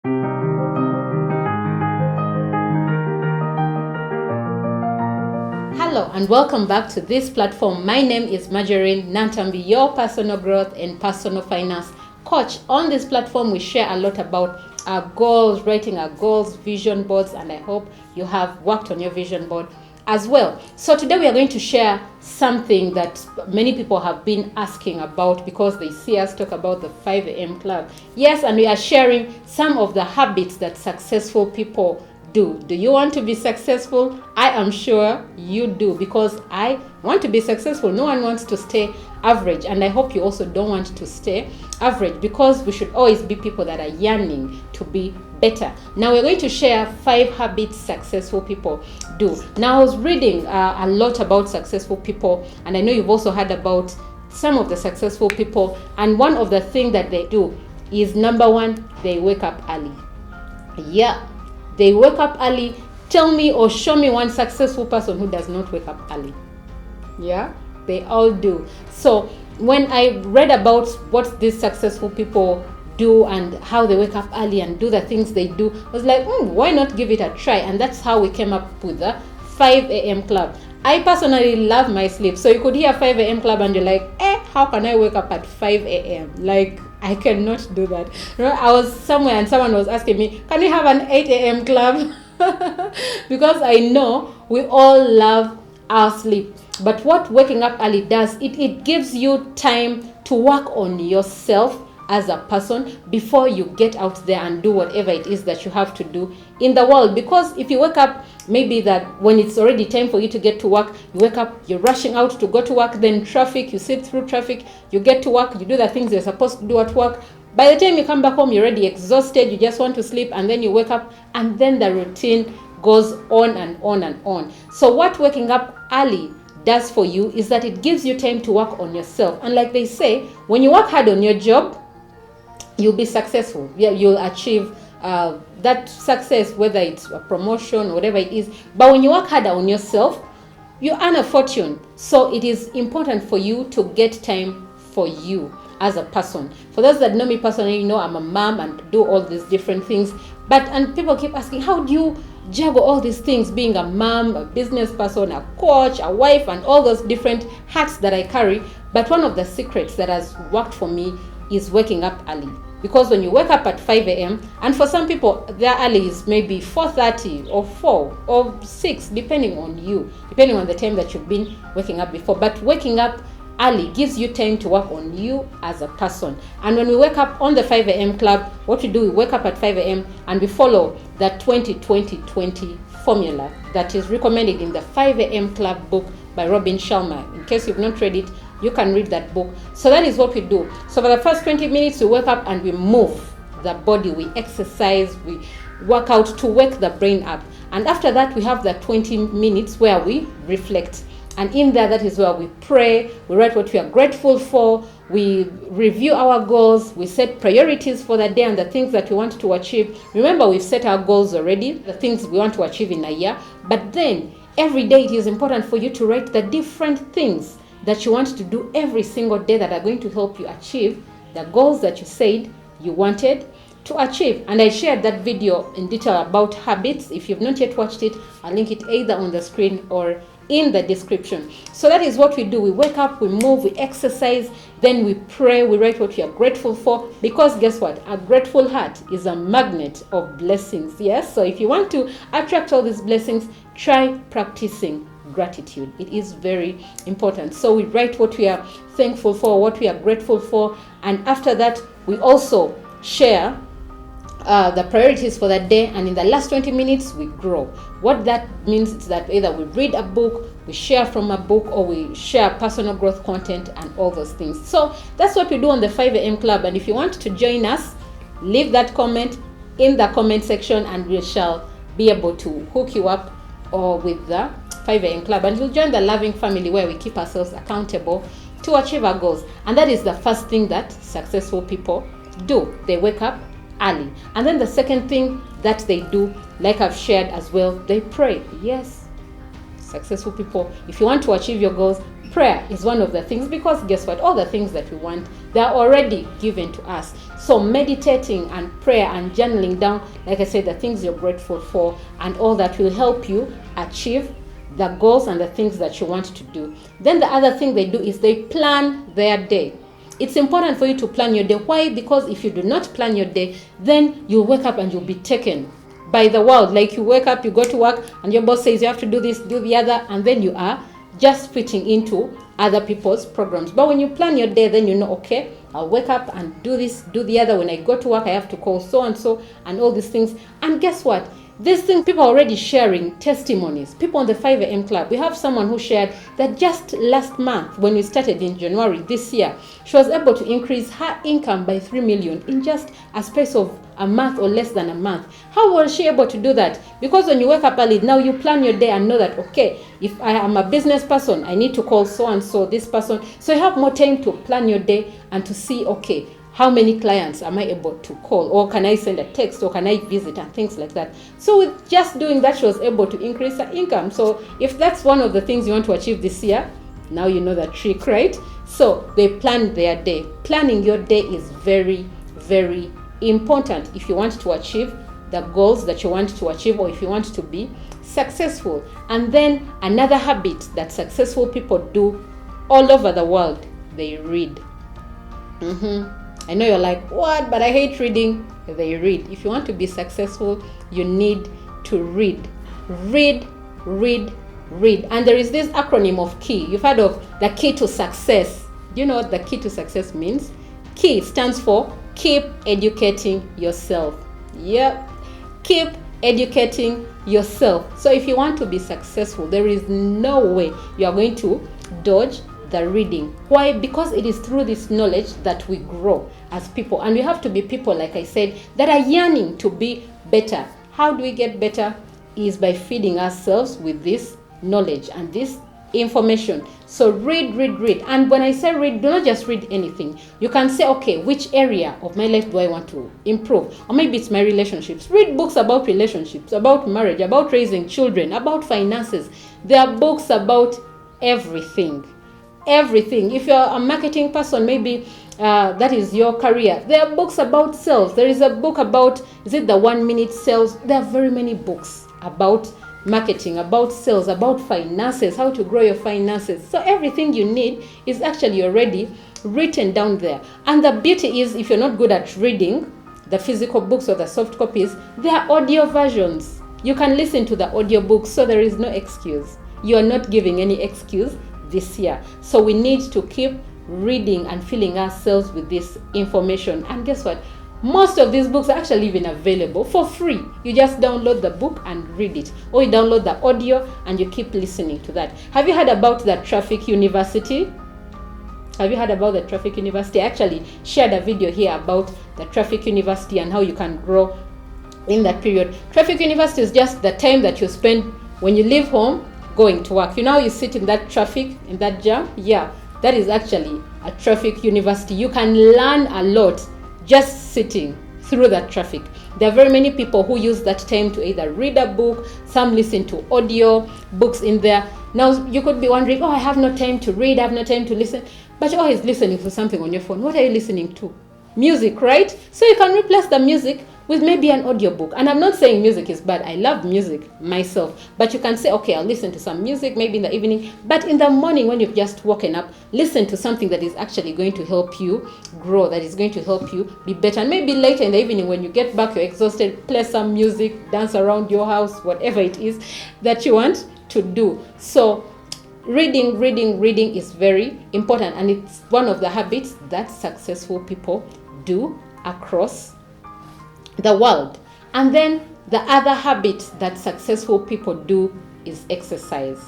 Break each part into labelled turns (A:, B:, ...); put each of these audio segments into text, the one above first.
A: Hello and welcome back to this platform. My name is Marjorie Nantambi, your personal growth and personal finance coach. On this platform, we share a lot about our goals, writing our goals, vision boards, and I hope you have worked on your vision board as well. So today we are going to share something that many people have been asking about because they see us talk about the 5 a.m. club. Yes, and we are sharing some of the habits that successful people do. Do you want to be successful? I am sure you do, because I want to be successful. No one wants to stay average, and I hope you also don't want to stay average, because we should always be people that are yearning to be better. Now we're going to share 5 habits successful people do. Now I was reading a lot about successful people, and I know you've also heard about some of the successful people, and one of the things that they do is, number one, they wake up early. Yeah, they wake up early. Tell me or show me one successful person who does not wake up early. Yeah, they all do. So when I read about what these successful people do and how they wake up early and do the things they do, I was like, why not give it a try? And that's how we came up with the 5 a.m. club. I personally love my sleep. So you could hear 5 a.m. club and you're like, how can I wake up at 5 a.m.? Like, I cannot do that. You know, I was somewhere and someone was asking me, can we have an 8 a.m. club? Because I know we all love our sleep. But what waking up early does, it gives you time to work on yourself as a person before you get out there and do whatever it is that you have to do in the world. Because if you wake up, maybe that when it's already time for you to get to work, you wake up, you're rushing out to go to work, then traffic, you sit through traffic, you get to work, you do the things you're supposed to do at work. By the time you come back home, you're already exhausted, you just want to sleep, and then you wake up, and then the routine goes on and on and on. So what waking up early does for you is that it gives you time to work on yourself. And like they say, when you work hard on your job, you'll be successful. Yeah, you'll achieve that success, whether it's a promotion or whatever it is. But when you work harder on yourself, you earn a fortune. So it is important for you to get time for you as a person. For those that know me personally, you know I'm a mom and do all these different things. And people keep asking, how do you juggle all these things, being a mom, a business person, a coach, a wife, and all those different hats that I carry? But one of the secrets that has worked for me is waking up early. Because when you wake up at 5 a.m., and for some people, their early is maybe 4:30 or 4 or 6, depending on you, depending on the time that you've been waking up before. But waking up early gives you time to work on you as a person. And when we wake up on the 5 a.m. club, what we do, we wake up at 5 a.m. and we follow the 20-20-20 formula that is recommended in the 5 a.m. club book by Robin Sharma. In case you've not read it, you can read that book. So that is what we do. So for the first 20 minutes, we wake up and we move the body, we exercise, we work out to wake the brain up. And after that, we have the 20 minutes where we reflect. And in there, that is where we pray, we write what we are grateful for, we review our goals, we set priorities for the day and the things that we want to achieve. Remember, we've set our goals already, the things we want to achieve in a year. But then, every day it is important for you to write the different things that you want to do every single day that are going to help you achieve the goals that you said you wanted to achieve. And I shared that video in detail about habits. If you've not yet watched it, I'll link it either on the screen or in the description. So that is what we do. We wake up, we move, we exercise, then we pray, we write what we are grateful for, because guess what? A grateful heart is a magnet of blessings. Yes, so if you want to attract all these blessings, try practicing gratitude. It is very important. So we write what we are thankful for, what we are grateful for, and after that we also share the priorities for that day, and in the last 20 minutes we grow. What that means is that either we read a book, we share from a book, or we share personal growth content and all those things. So that's what we do on the 5 a.m. club. And if you want to join us, leave that comment in the comment section and we shall be able to hook you up or with the 5 a.m. club, and you'll join the loving family where we keep ourselves accountable to achieve our goals. And that is the first thing that successful people do. They wake up early. And then the second thing that they do, like I've shared as well, they pray. Yes, successful people, if you want to achieve your goals, prayer is one of the things, because guess what? All the things that we want, they are already given to us. So meditating and prayer and journaling down, like I said, the things you're grateful for and all that will help you achieve the goals and the things that you want to do. Then the other thing they do is they plan their day. It's important for you to plan your day. Why? Because if you do not plan your day, then you'll wake up and you'll be taken by the world. Like you wake up, you go to work, and your boss says you have to do this, do the other, and then you are just fitting into other people's programs. But when you plan your day, then you know, okay, I'll wake up and do this, do the other. When I go to work, I have to call so and so and all these things. And guess what? These things, people are already sharing testimonies. People on the 5 a.m. club, we have someone who shared that just last month, when we started in January this year, she was able to increase her income by 3 million in just a space of a month or less than a month. How was she able to do that? Because when you wake up early, now you plan your day and know that, okay, if I am a business person, I need to call so and so, this person. So you have more time to plan your day and to see, okay, how many clients am I able to call, or can I send a text, or can I visit, and things like that. So with just doing that, she was able to increase her income. So if that's one of the things you want to achieve this year, now you know the trick, right? So they planned their day. Planning your day is very, very important if you want to achieve the goals that you want to achieve, or if you want to be successful. And then another habit that successful people do all over the world, they read. I know you're like, what? But I hate reading. They read. If you want to be successful, you need to read. Read, read, read. And there is this acronym of KEY. You've heard of the key to success. Do you know what the key to success means? KEY stands for keep educating yourself. Yep. Keep educating yourself. So if you want to be successful, there is no way you are going to dodge the reading. Why? Because it is through this knowledge that we grow as people, and we have to be people, like I said, that are yearning to be better. How do we get better? Is by feeding ourselves with this knowledge and this information. So read, read, read. And when I say read, do not just read anything. You can say, okay, which area of my life do I want to improve? Or maybe it's my relationships. Read books about relationships, about marriage, about raising children, about finances. There are books about everything. Everything. If you're a marketing person, maybe that is your career. There are books about sales. There is a book about, is it the 1 minute sales? There are very many books about marketing, about sales, about finances, how to grow your finances. So everything you need is actually already written down there. And the beauty is, if you're not good at reading the physical books or the soft copies, there are audio versions. You can listen to the audio books, so there is no excuse. You are not giving any excuse this year. So we need to keep reading and filling ourselves with this information. And guess what? Most of these books are actually even available for free. You just download the book and read it, or you download the audio and you keep listening to that. Have you heard about the Traffic University? Have you heard about the Traffic University? I actually shared a video here about the Traffic University and how you can grow in that period. Traffic University is just the time that you spend when you leave home going to work. You know, you sit in that traffic, in that jam. Yeah, that is actually a Traffic University. You can learn a lot just sitting through that traffic. There are very many people who use that time to either read a book, some listen to audio books in there. Now you could be wondering, oh, I have no time to read, I have no time to listen, but you're always listening to something on your phone. What are you listening to? Music, right? So you can replace the music with maybe an audiobook. And I'm not saying music is bad. I love music myself. But you can say, okay, I'll listen to some music maybe in the evening. But in the morning when you've just woken up, listen to something that is actually going to help you grow, that is going to help you be better. And maybe later in the evening when you get back, you're exhausted, play some music, dance around your house, whatever it is that you want to do. So reading is very important. And it's one of the habits that successful people do across the world. And then the other habit that successful people do is exercise.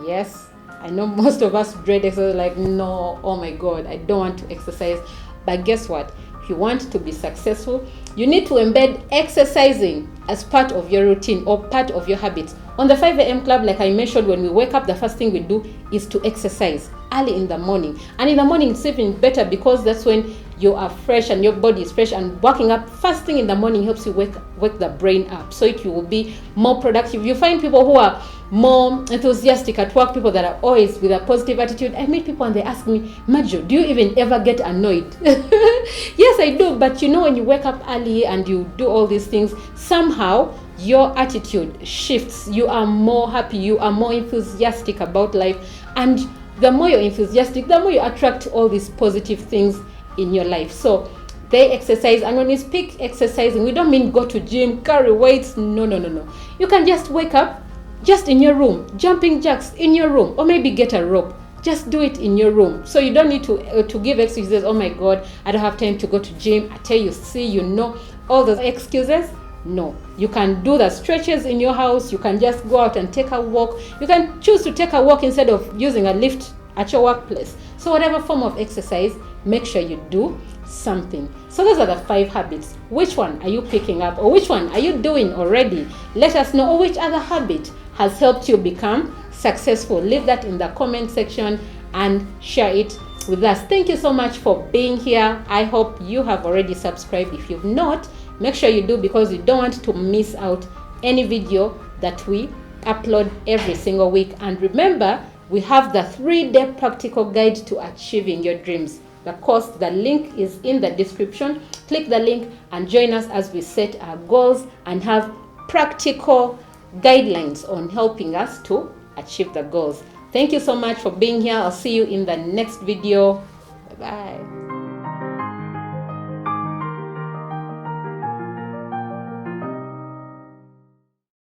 A: Yes, I know most of us dread exercise, like, no, oh my God, I don't want to exercise. But guess what? If you want to be successful, you need to embed exercising as part of your routine or part of your habits. On the 5 a.m. club, like I mentioned, when we wake up, the first thing we do is to exercise early in the morning. And in the morning, it's even better because that's when you are fresh and your body is fresh, and waking up first thing in the morning helps you wake the brain up, so you will be more productive. You find people who are more enthusiastic at work, people that are always with a positive attitude. I meet people and they ask me, Majo, do you even ever get annoyed? Yes, I do. But when you wake up early and you do all these things, somehow your attitude shifts. You are more happy, you are more enthusiastic about life, and the more you're enthusiastic, the more you attract all these positive things in your life. So they exercise, and when we speak exercising, we don't mean go to gym, carry weights. No. You can just wake up, just in your room, jumping jacks in your room, or maybe get a rope. Just do it in your room. So you don't need to give excuses. Oh my God, I don't have time to go to gym. I tell you, all those excuses. No, you can do the stretches in your house. You can just go out and take a walk. You can choose to take a walk instead of using a lift at your workplace. So whatever form of exercise, make sure you do something. So those are the 5 habits. Which one are you picking up, or which one are you doing already? Let us know. Or which other habit has helped you become successful? Leave that in the comment section and share it with us. Thank you so much for being here. I hope you have already subscribed. If you've not, make sure you do, because you don't want to miss out any video that we upload every single week. And remember, we have the 3-day practical guide to achieving your dreams. The course, the link is in the description. Click the link and join us as we set our goals and have practical guidelines on helping us to achieve the goals. Thank you so much for being here. I'll see you in the next video. Bye-bye.